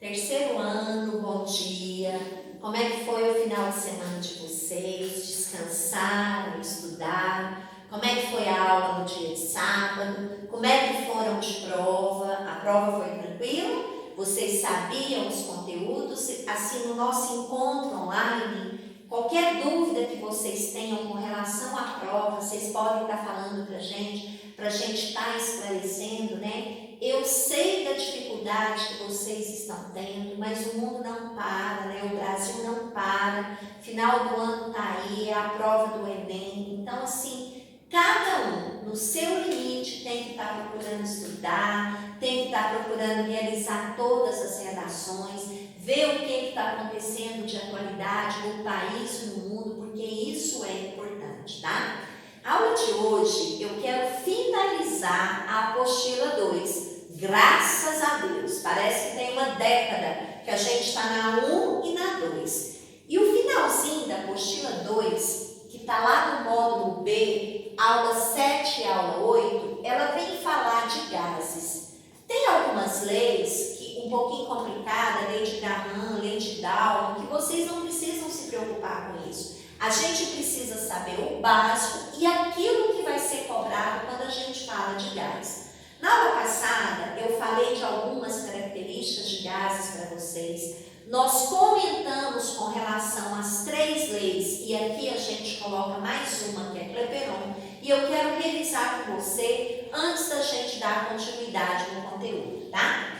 Terceiro ano, bom dia. Como é que foi o final de semana de vocês? Descansaram, estudaram? Como é que foi a aula no dia de sábado? Como é que foram de prova? A prova foi tranquila? Vocês sabiam os conteúdos? Assim, no nosso encontro online, qualquer dúvida que vocês tenham com relação à prova, vocês podem estar falando para a gente estar esclarecendo, né? Eu sei da dificuldade que vocês estão tendo, mas o mundo não para, né? O Brasil não para. Final do ano está aí, é a prova do Enem. Então, assim, cada um, no seu limite, tem que estar procurando estudar, tem que estar procurando realizar todas as redações, ver o que está acontecendo de atualidade no país e no mundo, porque isso é importante, tá? A aula de hoje, eu quero finalizar a apostila 2. Graças a Deus, parece que tem uma década que a gente está na 1 e na 2. E o finalzinho da apostila 2, que está lá no módulo B, aula 7 e aula 8, ela vem falar de gases. Tem algumas leis, que um pouquinho complicada, lei de Graham, lei de Dalton, que vocês não precisam se preocupar com isso. A gente precisa saber o básico e aquilo que vai ser cobrado quando a gente fala de gás. Na aula passada, eu falei de algumas características de gases para vocês. Nós comentamos com relação às 3 leis, e aqui a gente coloca mais uma, que é Clapeyron, e eu quero revisar com você antes da gente dar continuidade no conteúdo, tá?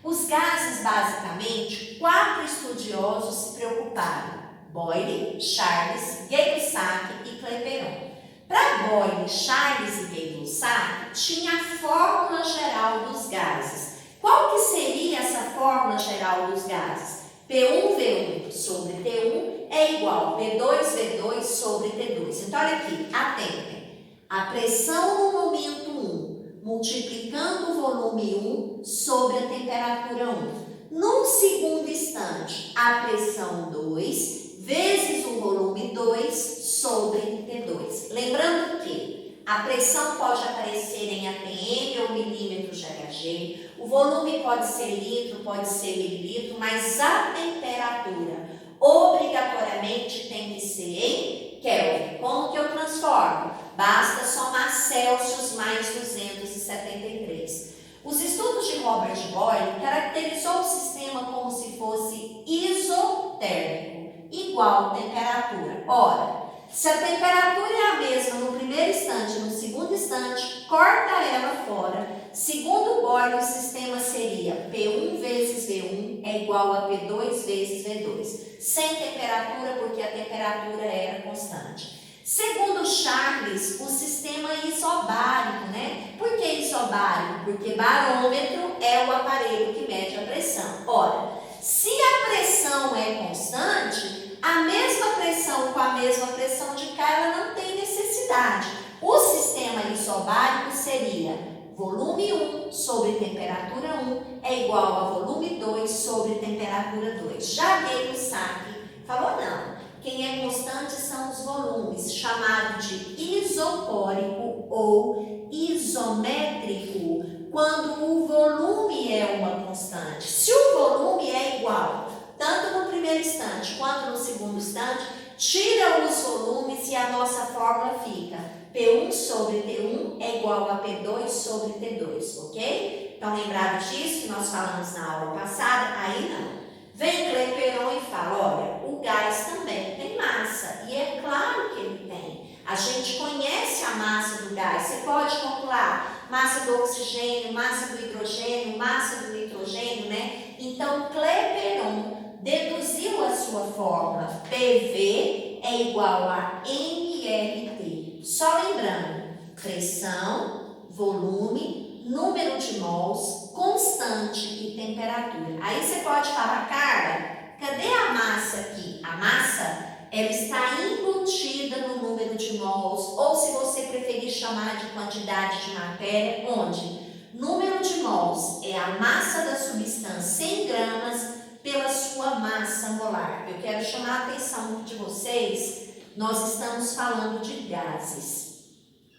Os gases, basicamente, 4 estudiosos se preocuparam: Boyle, Charles, Gay-Lussac e Clapeyron. Para Boyle, Charles e Gay-Lussac, tinha a fórmula geral dos gases. Qual que seria essa fórmula geral dos gases? P1V1 sobre T1 é igual a P2V2 sobre T2. Então, olha aqui, atentem. A pressão no momento 1 multiplicando o volume 1 sobre a temperatura 1. Num segundo instante, a pressão 2 vezes o volume 2 sobre T2. Lembrando que a pressão pode aparecer em atm ou milímetros de Hg, o volume pode ser litro, pode ser mililitro, mas a temperatura obrigatoriamente tem que ser em Kelvin. Como que eu transformo? Basta somar Celsius mais 273. Os estudos de Robert Boyle caracterizou o sistema como se fosse isotérmico, igual temperatura. Ora, se a temperatura é a mesma no primeiro instante e no segundo instante, corta ela fora. Segundo Boyle, o sistema seria P1 vezes V1 é igual a P2 vezes V2, sem temperatura, porque a temperatura era constante. Segundo Charles, o sistema é isobárico, né? Por que isobárico? Porque barômetro é o aparelho que mede a pressão. Ora, se a pressão é constante, a mesma pressão com a mesma pressão de cá, ela não tem necessidade. O sistema isobárico seria volume 1 sobre temperatura 1 é igual a volume 2 sobre temperatura 2. Já Gay-Lussac falou não. Quem é constante são os volumes, chamado de isocórico ou isométrico, quando o volume é uma constante. Se o volume é igual, tanto no primeiro instante quanto no segundo instante, tira os volumes e a nossa fórmula fica P1 sobre T1 é igual a P2 sobre T2, ok? Então, lembrado disso que nós falamos na aula passada? Aí não. Vem Clapeyron e fala, olha, o gás também tem massa, e é claro que ele tem. A gente conhece a massa do gás, você pode calcular massa do oxigênio, massa do hidrogênio, massa do nitrogênio, né? Então, Clapeyron deduziu a sua fórmula, PV é igual a nRT. Só lembrando, pressão, volume, número de mols, constante e temperatura. Aí você pode falar, Carla, cadê a massa aqui? A massa, ela está embutida no número de mols, ou se você preferir chamar de quantidade de matéria, onde número de mols é a massa da substância em gramas pela sua massa molar. Eu quero chamar a atenção de vocês, nós estamos falando de gases.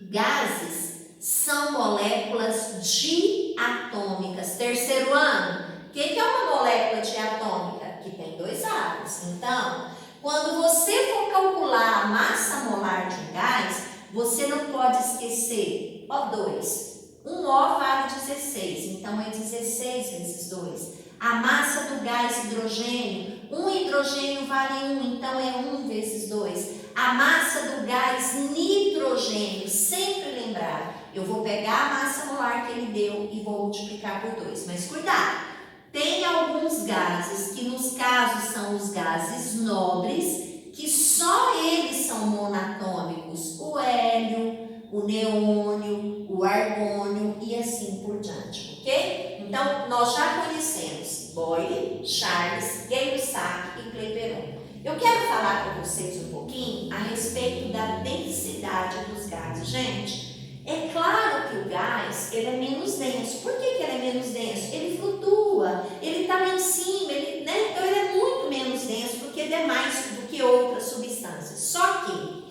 Gases são moléculas diatômicas. Terceiro ano, o que é uma molécula diatômica? você não pode esquecer O2. Um O vale 16, então é 16 vezes 2. A massa do gás hidrogênio, um hidrogênio vale 1, então é 1 vezes 2. A massa do gás nitrogênio, sempre lembrar, eu vou pegar a massa molar que ele deu e vou multiplicar por 2. Mas cuidado, tem alguns gases que nos casos são os gases nobres, que só eles são monatômicos. O hélio, o neônio, o argônio e assim por diante, ok? Então, nós já conhecemos Boyle, Charles, Gay-Lussac e Clapeyron. Eu quero falar para vocês um pouquinho a respeito da densidade dos gases. Gente, é claro que o gás, ele é menos denso. Por que ele é menos denso? Ele flutua, ele está lá em cima, então ele é muito menos denso do que demais, do que outras substâncias. Só que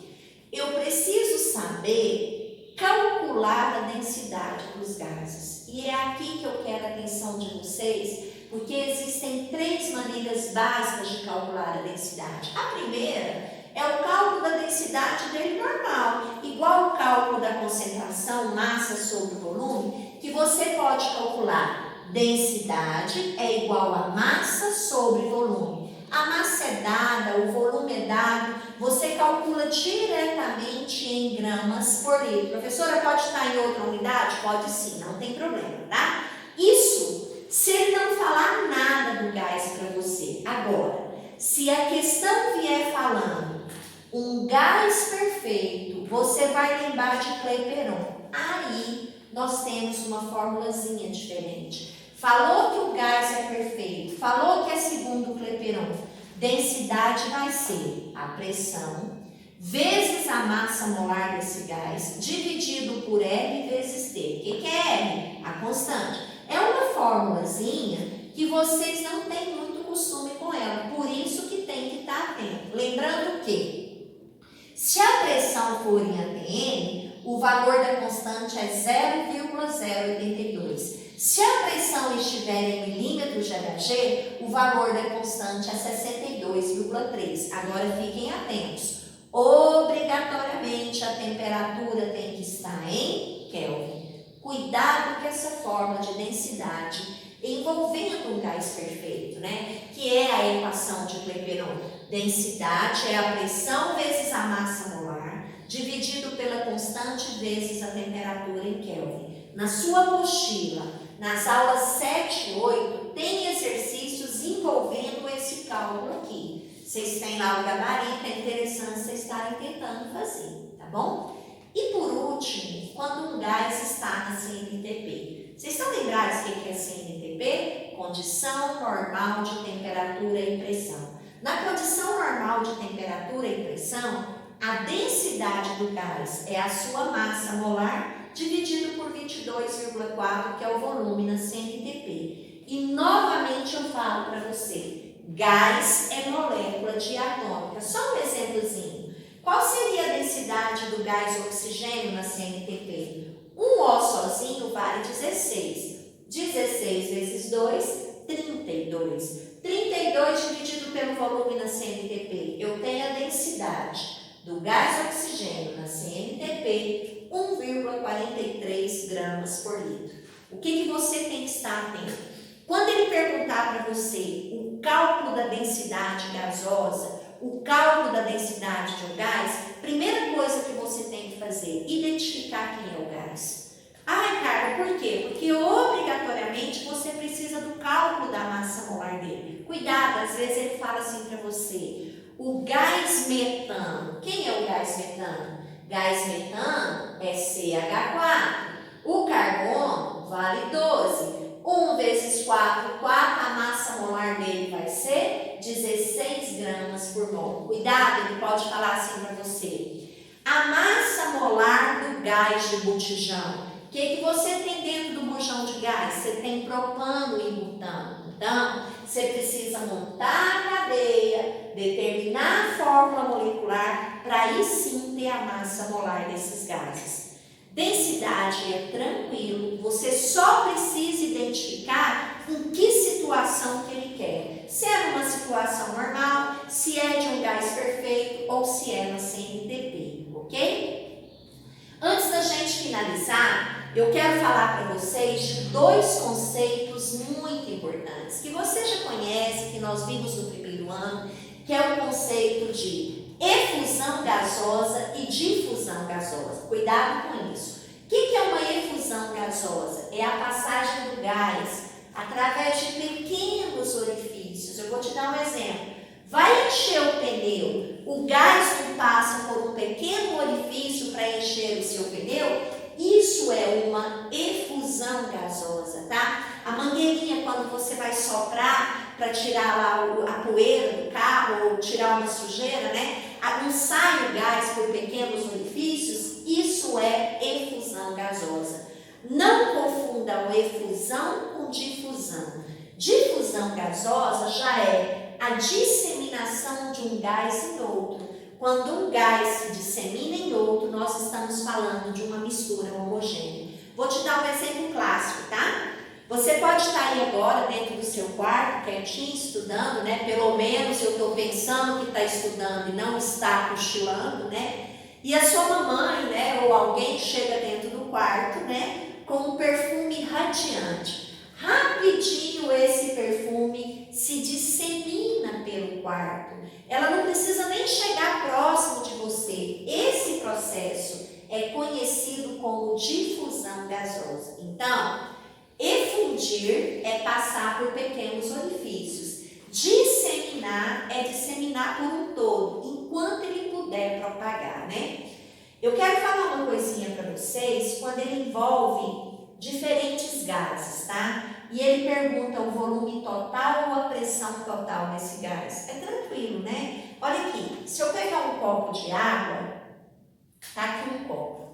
eu preciso saber calcular a densidade dos gases. E é aqui que eu quero a atenção de vocês, porque existem 3 maneiras básicas de calcular a densidade. A primeira é o cálculo da densidade dele normal, igual o cálculo da concentração, massa sobre volume, que você pode calcular. Densidade é igual a massa sobre volume. A massa é dada, o volume é dado, você calcula diretamente em gramas por litro. Professora, pode estar em outra unidade? Pode sim, não tem problema, tá? Isso se ele não falar nada do gás para você. Agora, se a questão vier falando um gás perfeito, você vai lembrar de Clapeyron. Aí nós temos uma formulazinha diferente. Falou que o gás é perfeito, falou que é segundo Clapeyron. Densidade vai ser a pressão vezes a massa molar desse gás, dividido por R vezes T. O que é R? A constante. É uma formulazinha que vocês não têm muito costume com ela, por isso que tem que estar atento. Lembrando que, se a pressão for em atm, o valor da constante é 0,082. Se a pressão estiver em milímetros de Hg, o valor da constante é 62,3. Agora fiquem atentos. Obrigatoriamente a temperatura tem que estar em Kelvin. Cuidado com essa forma de densidade envolvendo um gás perfeito, né? Que é a equação de Clapeyron. Densidade é a pressão vezes a massa molar, dividido pela constante vezes a temperatura em Kelvin. Na sua apostila, nas aulas 7 e 8, tem exercícios envolvendo esse cálculo aqui. Vocês têm lá o gabarito, é interessante vocês estarem tentando fazer, tá bom? E por último, quando um gás está na CNTP. Vocês estão lembrados o que é CNTP? Condição normal de temperatura e pressão. Na condição normal de temperatura e pressão, a densidade do gás é a sua massa molar dividido por 22,4, que é o volume na CNTP. E novamente eu falo para você, gás é molécula diatômica. Só um exemplozinho. Qual seria a densidade do gás oxigênio na CNTP? Um O sozinho vale 16. 16 vezes 2, 32. 32 dividido pelo volume na CNTP. Eu tenho a densidade do gás oxigênio na CNTP, 1,43 gramas por litro. O que você tem que estar atento? Quando ele perguntar para você o cálculo da densidade gasosa, o cálculo da densidade de um gás, primeira coisa que você tem que fazer, identificar quem é o gás. Ah, Ricardo, por quê? Porque obrigatoriamente você precisa do cálculo da massa molar dele. Cuidado, às vezes ele fala assim para você, o gás metano. Quem é o gás metano? Gás metano é CH4. O carbono vale 12. 1 vezes 4, 4, a massa molar dele vai ser 16 gramas por mol. Cuidado, ele pode falar assim para você. A massa molar do gás de botijão. O que você tem dentro do bujão de gás? Você tem propano e butano. Então, você precisa montar a cadeia, determinar a fórmula molecular, para aí sim ter a massa molar desses gases. Densidade é tranquilo, você só precisa identificar em que situação que ele quer. Se é numa situação normal, se é de um gás perfeito ou se é na CNTP, ok? finalizar, eu quero falar para vocês de dois conceitos muito importantes, que você já conhece, que nós vimos no primeiro ano, que é o conceito de efusão gasosa e difusão gasosa. Cuidado com isso. O que é uma efusão gasosa? É a passagem do gás através de pequenos orifícios. Eu vou te dar um exemplo. Vai encher o pneu, o gás não passa por um pequeno orifício para encher o seu pneu? Isso é uma efusão gasosa, tá? A mangueirinha, quando você vai soprar para tirar lá a poeira do carro ou tirar uma sujeira, né? Não sai o gás por pequenos orifícios, isso é efusão gasosa. Não confundam efusão com difusão. Difusão gasosa já é a disseminação de um gás em outro. Quando um gás se dissemina em outro, nós estamos falando de uma mistura homogênea. Vou te dar um exemplo clássico, tá? Você pode estar aí agora dentro do seu quarto, quietinho, estudando, né? Pelo menos eu estou pensando que está estudando e não está cochilando, né? E a sua mamãe, né? Ou alguém chega dentro do quarto, né? Com um perfume radiante. Rapidinho esse perfume se dissemina pelo quarto. Ela não precisa nem chegar próximo de você. Esse processo é conhecido como difusão gasosa. Então, efundir é passar por pequenos orifícios. Disseminar é disseminar por um todo, enquanto ele puder propagar, né? Eu quero falar uma coisinha para vocês quando ele envolve diferentes gases, tá? E ele pergunta o volume total ou a pressão total desse gás. É tranquilo, né? Olha aqui, se eu pegar um copo de água, tá aqui um copo.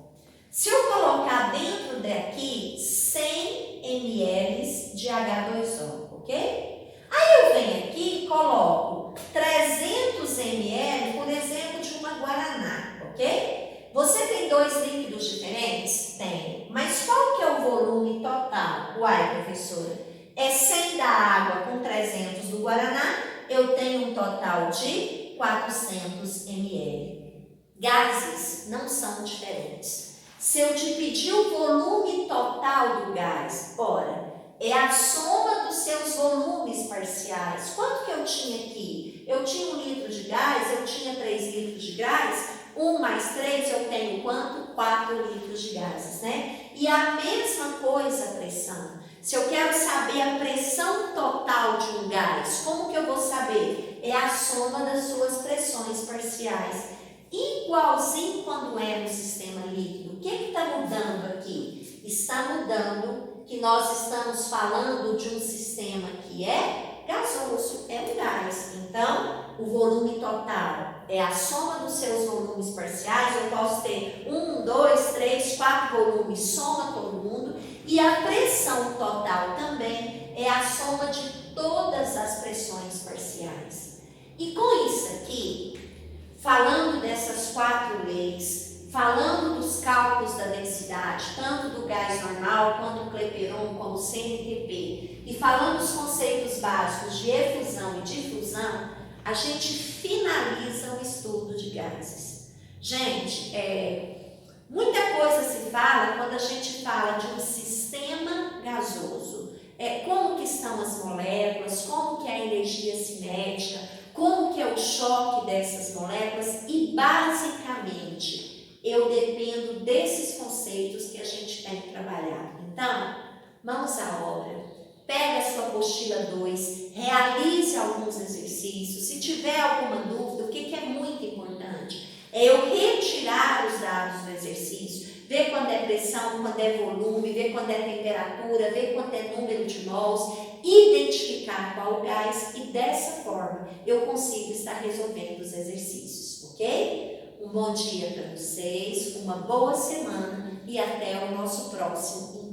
Se eu colocar dentro daqui 100 ml de H2O, ok? Aí eu venho aqui e coloco 300 ml, por exemplo, de uma Guaraná, ok? Você tem dois líquidos diferentes? Tem. Mas qual que é o volume total? Uai, professora, é 100 da água com 300 do Guaraná, eu tenho um total de 400 ml. Gases não são diferentes. Se eu te pedir o volume total do gás, ora, é a soma dos seus volumes parciais. Quanto que eu tinha aqui? Eu tinha 1 litro de gás, eu tinha 3 litros de gás. 1 mais 3 eu tenho quanto? 4 litros de gases, né? E a mesma coisa a pressão. Se eu quero saber a pressão total de um gás, como que eu vou saber? É a soma das suas pressões parciais. Igualzinho quando é no sistema líquido. O que está mudando aqui? Está mudando que nós estamos falando de um sistema que é gasoso, é um gás. Então, o volume total é a soma dos seus volumes parciais. Eu posso ter 1, 2, 3, 4 volumes, soma todo mundo. E a pressão total também é a soma de todas as pressões parciais. E com isso aqui, falando dessas 4 leis, falando dos cálculos da densidade, tanto do gás normal quanto do Clapeyron, como CNTP, e falando dos conceitos básicos de efusão e difusão, a gente finaliza o estudo de gases. Gente, muita coisa se fala quando a gente fala de um sistema gasoso. Como que estão as moléculas, como que é a energia cinética, como que é o choque dessas moléculas e, basicamente, eu dependo desses conceitos que a gente tem que trabalhar. Então, mãos à obra. Pega a sua apostila 2, realize alguns exercícios. Se tiver alguma dúvida, o que é muito importante? É eu retirar os dados do exercício, ver quando é pressão, quando é volume, ver quando é temperatura, ver quanto é número de mols, identificar qual gás e dessa forma eu consigo estar resolvendo os exercícios, ok? Um bom dia para vocês, uma boa semana e até o nosso próximo